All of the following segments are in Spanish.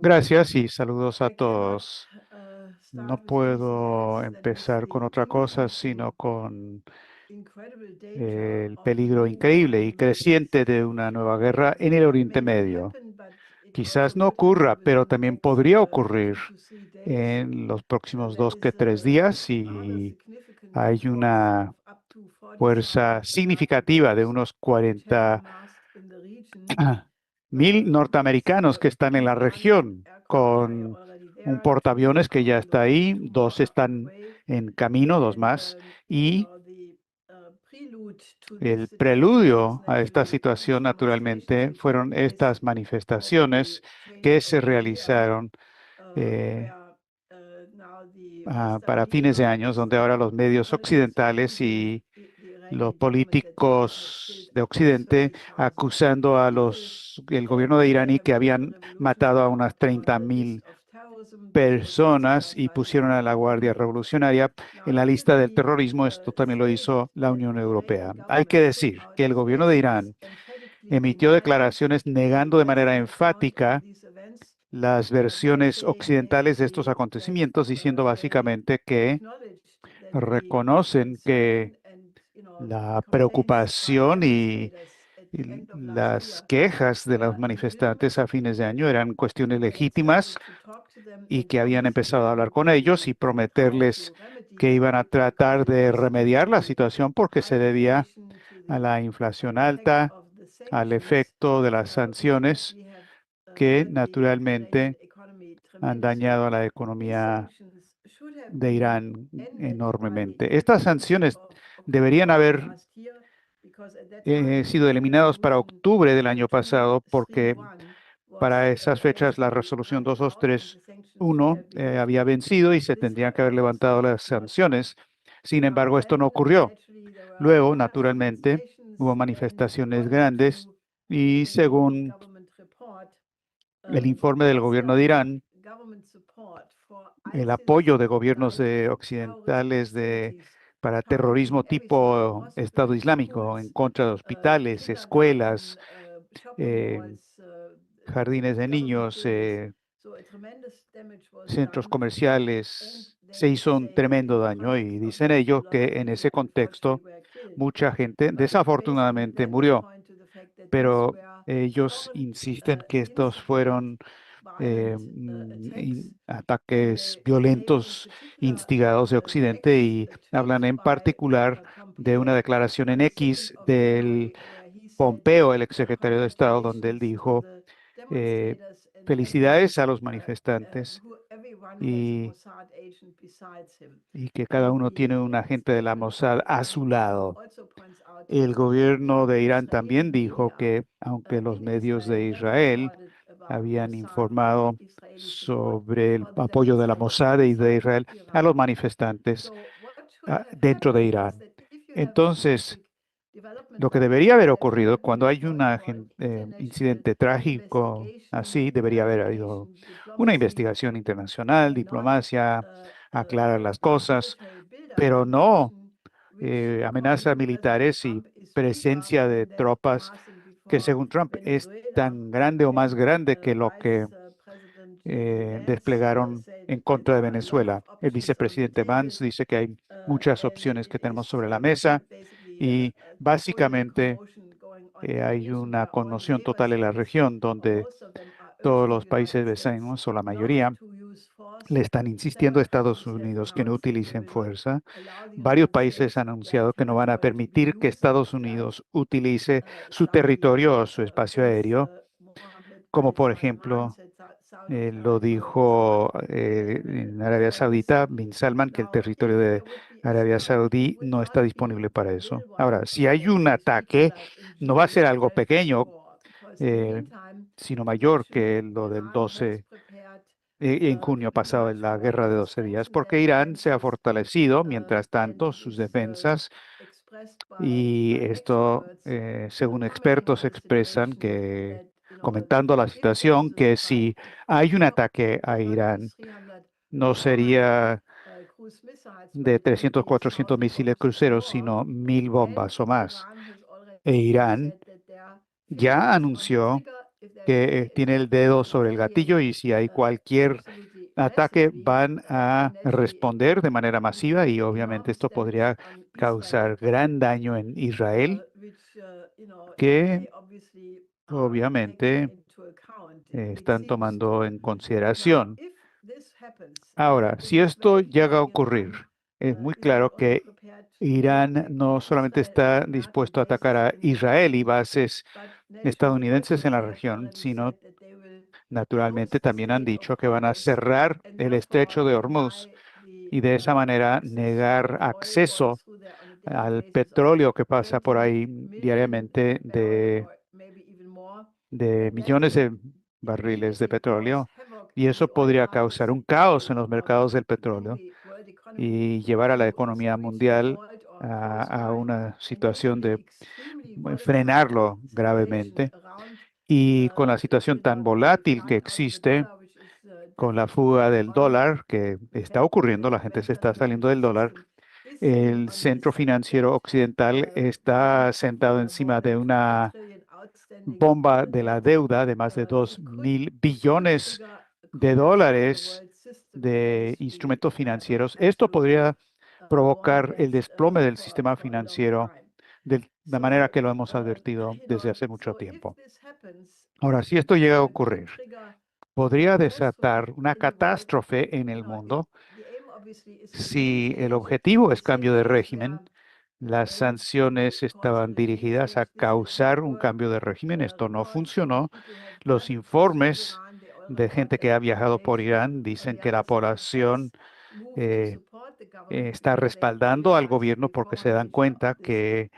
Gracias y saludos a todos. No puedo empezar con otra cosa, sino con el peligro increíble y creciente de una nueva guerra en el Oriente Medio. Quizás no ocurra, pero también podría ocurrir en los próximos 2 que 3 días y hay una fuerza significativa de unos 40.000 norteamericanos que están en la región con un portaaviones que ya está ahí, 2 están en camino, 2 más, y el preludio a esta situación, naturalmente, fueron estas manifestaciones que se realizaron eh, para fines de años, donde ahora los medios occidentales y los políticos de Occidente acusando a el gobierno de iraní que habían matado a unas 30.000 personas y pusieron a la Guardia Revolucionaria en la lista del terrorismo. Esto también lo hizo la Unión Europea. Hay que decir que el gobierno de Irán emitió declaraciones negando de manera enfática las versiones occidentales de estos acontecimientos, diciendo básicamente que reconocen que la preocupación y las quejas de los manifestantes a fines de año eran cuestiones legítimas y que habían empezado a hablar con ellos y prometerles que iban a tratar de remediar la situación porque se debía a la inflación alta, al efecto de las sanciones que naturalmente han dañado a la economía de Irán enormemente. Estas sanciones deberían haber sido eliminados para octubre del año pasado porque para esas fechas la resolución 2231 había vencido y se tendrían que haber levantado las sanciones. Sin embargo, esto no ocurrió. Luego, naturalmente, hubo manifestaciones grandes y según el informe del gobierno de Irán, el apoyo de gobiernos occidentales para terrorismo tipo Estado Islámico en contra de hospitales, escuelas, eh, jardines de niños, centros comerciales, se hizo un tremendo daño y dicen ellos que en ese contexto mucha gente desafortunadamente murió, pero ellos insisten que estos fueron ataques violentos instigados de Occidente y hablan en particular de una declaración en X del Pompeo, el exsecretario de Estado, donde él dijo, eh, felicidades a los manifestantes y, y que cada uno tiene un agente de la Mossad a su lado. El gobierno de Irán también dijo que, aunque los medios de Israel habían informado sobre el apoyo de la Mossad y de Israel a los manifestantes dentro de Irán. Entonces, lo que debería haber ocurrido cuando hay un incidente trágico así, debería haber habido una investigación internacional, diplomacia, aclarar las cosas, pero no amenazas militares y presencia de tropas que según Trump es tan grande o más grande que lo que desplegaron en contra de Venezuela. El vicepresidente Vance dice que hay muchas opciones que tenemos sobre la mesa y básicamente hay una conmoción total en la región donde todos los países vecinos o la mayoría le están insistiendo a Estados Unidos que no utilicen fuerza. Varios países han anunciado que no van a permitir que Estados Unidos utilice su territorio o su espacio aéreo, como por ejemplo lo dijo en Arabia Saudita, Bin Salman, que el territorio de Arabia Saudí no está disponible para eso. Ahora, si hay un ataque, no va a ser algo pequeño, eh, sino mayor que lo del 12 en junio pasado, en la guerra de 12 días, porque Irán se ha fortalecido, mientras tanto, sus defensas, y esto, según expertos, expresan que, comentando la situación, que si hay un ataque a Irán, no sería de 300, 400 misiles cruceros, sino 1.000 bombas o más. E Irán ya anunció que tiene el dedo sobre el gatillo y si hay cualquier ataque van a responder de manera masiva y obviamente esto podría causar gran daño en Israel, que obviamente están tomando en consideración. Ahora, si esto llega a ocurrir, es muy claro que Irán no solamente está dispuesto a atacar a Israel y bases estadounidenses en la región, sino naturalmente también han dicho que van a cerrar el estrecho de Hormuz y de esa manera negar acceso al petróleo que pasa por ahí diariamente de millones de barriles de petróleo. Y eso podría causar un caos en los mercados del petróleo y llevar a la economía mundial a una situación de frenarlo gravemente. Y con la situación tan volátil que existe, con la fuga del dólar que está ocurriendo, la gente se está saliendo del dólar, el centro financiero occidental está sentado encima de una bomba de la deuda de más de 2.000 billones de dólares de instrumentos financieros. Esto podría provocar el desplome del sistema financiero de la manera que lo hemos advertido desde hace mucho tiempo. Ahora, si esto llega a ocurrir, podría desatar una catástrofe en el mundo. Si el objetivo es cambio de régimen, las sanciones estaban dirigidas a causar un cambio de régimen. Esto no funcionó. Los informes de gente que ha viajado por Irán dicen que la población eh, está respaldando al gobierno porque se dan cuenta que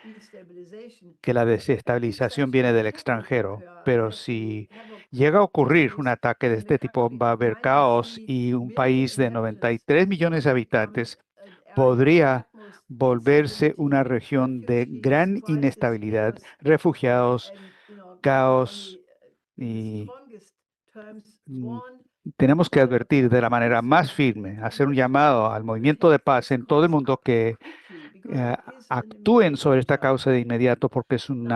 la desestabilización viene del extranjero. Pero si llega a ocurrir un ataque de este tipo, va a haber caos y un país de 93 millones de habitantes podría volverse una región de gran inestabilidad, refugiados, caos y mm, tenemos que advertir de la manera más firme, hacer un llamado al movimiento de paz en todo el mundo que eh, actúen sobre esta causa de inmediato porque es un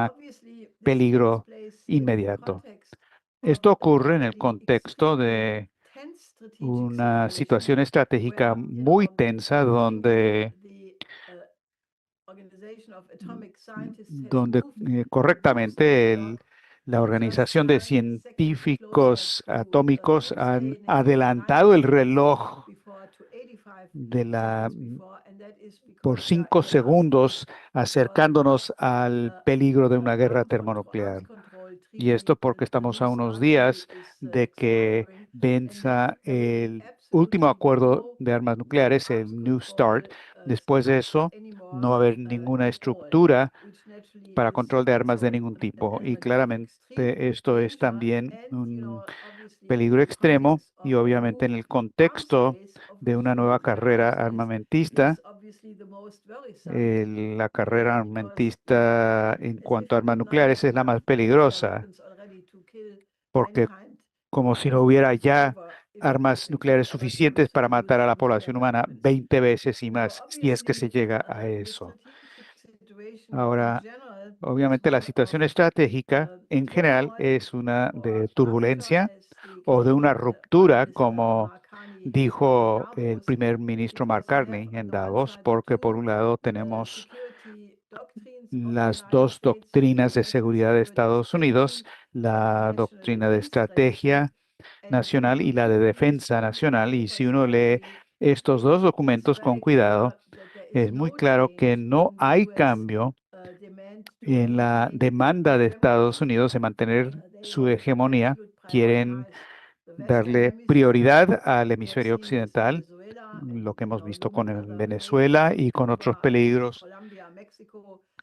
peligro inmediato. Esto ocurre en el contexto de una situación estratégica muy tensa donde correctamente la Organización de Científicos Atómicos han adelantado el reloj de por 5 segundos, acercándonos al peligro de una guerra termonuclear. Y esto porque estamos a unos días de que venza el último acuerdo de armas nucleares, el New START. Después de eso, no va a haber ninguna estructura para control de armas de ningún tipo. Y claramente esto es también un peligro extremo y obviamente en el contexto de una nueva carrera armamentista, la carrera armamentista en cuanto a armas nucleares es la más peligrosa, porque como si no hubiera ya armas nucleares suficientes para matar a la población humana 20 veces y más, si es que se llega a eso. Ahora, obviamente la situación estratégica en general es una de turbulencia o de una ruptura, como dijo el primer ministro Mark Carney en Davos, porque por un lado tenemos las dos doctrinas de seguridad de Estados Unidos, la doctrina de estrategia nacional y la de defensa nacional. Y si uno lee estos dos documentos con cuidado, es muy claro que no hay cambio en la demanda de Estados Unidos de mantener su hegemonía. Quieren darle prioridad al hemisferio occidental, lo que hemos visto con Venezuela y con otros peligros,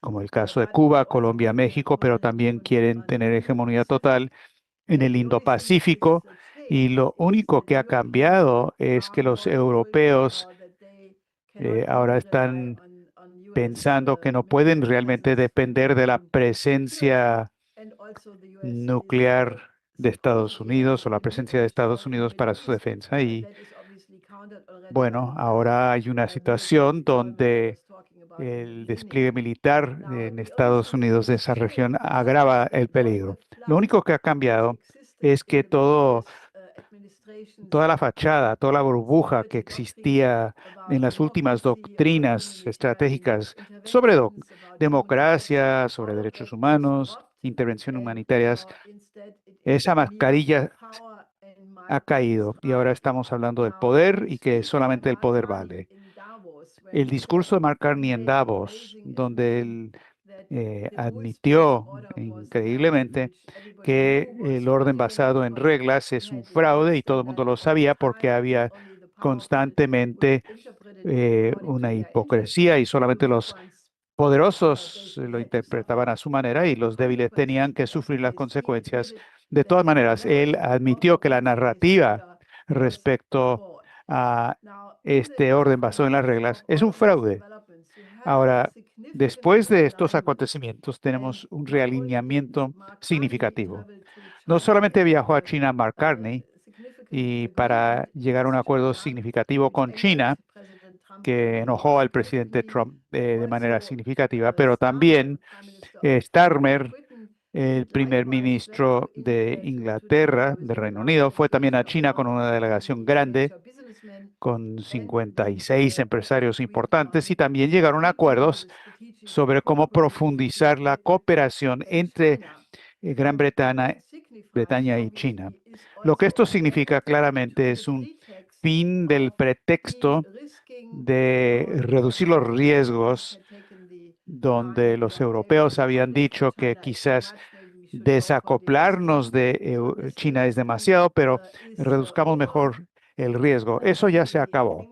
como el caso de Cuba, Colombia, México, pero también quieren tener hegemonía total en el Indo-Pacífico. Y lo único que ha cambiado es que los europeos ahora están pensando que no pueden realmente depender de la presencia nuclear de Estados Unidos o la presencia de Estados Unidos para su defensa. Y bueno, ahora hay una situación donde el despliegue militar en Estados Unidos de esa región agrava el peligro. Lo único que ha cambiado es que toda la fachada, toda la burbuja que existía en las últimas doctrinas estratégicas sobre democracia, sobre derechos humanos, intervención humanitarias, esa mascarilla ha caído y ahora estamos hablando del poder y que solamente el poder vale. El discurso de Mark Carney en Davos, donde él admitió increíblemente que el orden basado en reglas es un fraude y todo el mundo lo sabía porque había constantemente una hipocresía y solamente los poderosos lo interpretaban a su manera y los débiles tenían que sufrir las consecuencias. De todas maneras, él admitió que la narrativa respecto a este orden basado en las reglas es un fraude. Ahora, después de estos acontecimientos, tenemos un realineamiento significativo. No solamente viajó a China Mark Carney y para llegar a un acuerdo significativo con China, que enojó al presidente Trump de manera significativa, pero también Starmer, el primer ministro de Inglaterra, de Reino Unido, fue también a China con una delegación grande, con 56 empresarios importantes, y también llegaron a acuerdos sobre cómo profundizar la cooperación entre Bretaña y China. Lo que esto significa claramente es un fin del pretexto de reducir los riesgos, donde los europeos habían dicho que quizás desacoplarnos de China es demasiado, pero reduzcamos mejor el riesgo. Eso ya se acabó.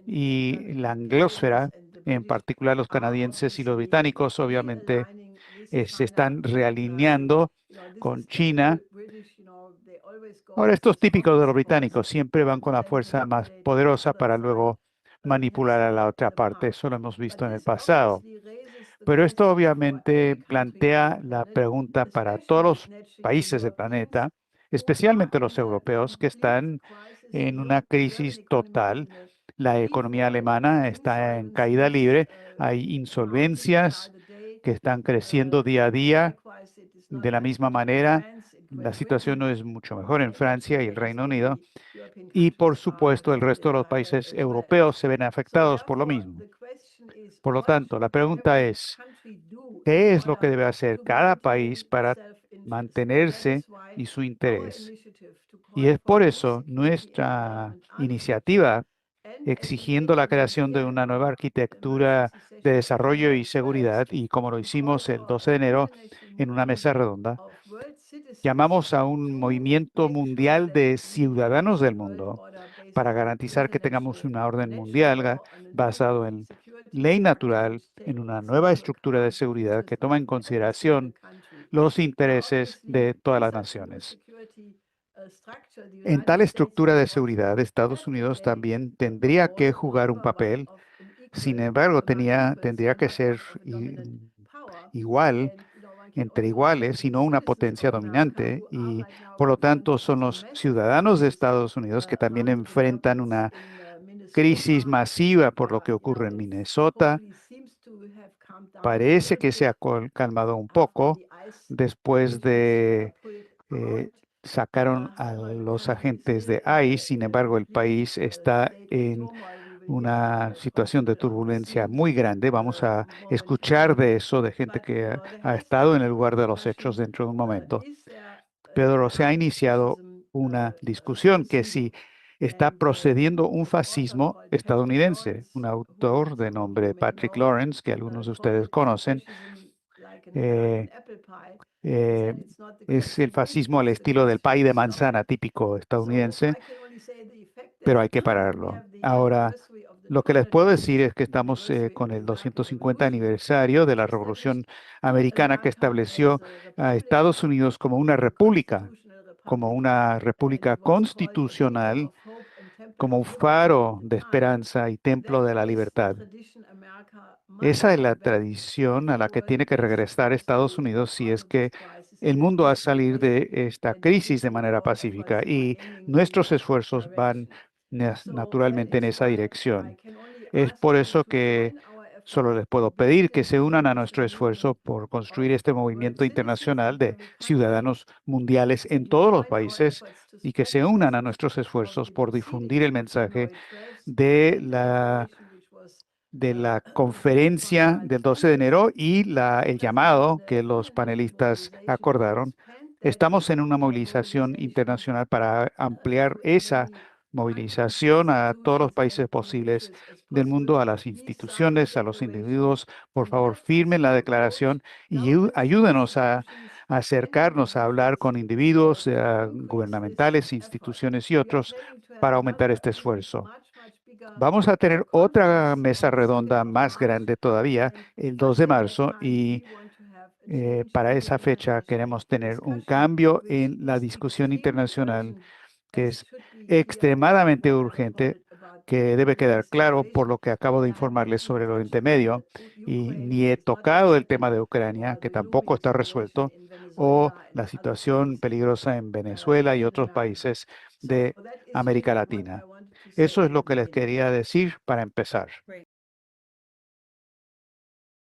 Y la anglósfera, en particular los canadienses y los británicos, obviamente se están realineando con China. Ahora, esto es típico de los británicos, siempre van con la fuerza más poderosa para luego manipular a la otra parte. Eso lo hemos visto en el pasado. Pero esto obviamente plantea la pregunta para todos los países del planeta, especialmente los europeos, que están en una crisis total. La economía alemana está en caída libre, hay insolvencias que están creciendo día a día. De la misma manera, la situación no es mucho mejor en Francia y el Reino Unido. Y por supuesto, el resto de los países europeos se ven afectados por lo mismo. Por lo tanto, la pregunta es, ¿qué es lo que debe hacer cada país para mantenerse y su interés? Y es por eso nuestra iniciativa exigiendo la creación de una nueva arquitectura de desarrollo y seguridad, y como lo hicimos el 12 de enero en una mesa redonda, llamamos a un movimiento mundial de ciudadanos del mundo para garantizar que tengamos una orden mundial basado en ley natural, en una nueva estructura de seguridad que toma en consideración los intereses de todas las naciones. En tal estructura de seguridad, Estados Unidos también tendría que jugar un papel. Sin embargo, tendría que ser igual, entre iguales, y no una potencia dominante. Y por lo tanto, son los ciudadanos de Estados Unidos que también enfrentan una crisis masiva por lo que ocurre en Minnesota. Parece que se ha calmado un poco después de sacaron a los agentes de ICE. Sin embargo, el país está en una situación de turbulencia muy grande. Vamos a escuchar de eso de gente que ha estado en el lugar de los hechos dentro de un momento. Pero se ha iniciado una discusión que si está procediendo un fascismo estadounidense. Un autor de nombre Patrick Lawrence, que algunos de ustedes conocen, eh, eh, es el fascismo al estilo del pay de manzana típico estadounidense, pero hay que pararlo. Ahora, lo que les puedo decir es que estamos con el 250 aniversario de la Revolución Americana que estableció a Estados Unidos como una república constitucional, como un faro de esperanza y templo de la libertad. Esa es la tradición a la que tiene que regresar Estados Unidos si es que el mundo va a salir de esta crisis de manera pacífica, y nuestros esfuerzos van naturalmente en esa dirección. Es por eso que Solo les puedo pedir que se unan a nuestro esfuerzo por construir este movimiento internacional de ciudadanos mundiales en todos los países y que se unan a nuestros esfuerzos por difundir el mensaje de la conferencia del 12 de enero y el llamado que los panelistas acordaron. Estamos en una movilización internacional para ampliar esa movilización a todos los países posibles del mundo, a las instituciones, a los individuos. Por favor, firmen la declaración y ayúdenos a acercarnos a hablar con individuos gubernamentales, instituciones y otros para aumentar este esfuerzo. Vamos a tener otra mesa redonda más grande todavía el 2 de marzo y para esa fecha queremos tener un cambio en la discusión internacional que es extremadamente urgente, que debe quedar claro por lo que acabo de informarles sobre el Oriente Medio y ni he tocado el tema de Ucrania, que tampoco está resuelto, o la situación peligrosa en Venezuela y otros países de América Latina. Eso es lo que les quería decir para empezar.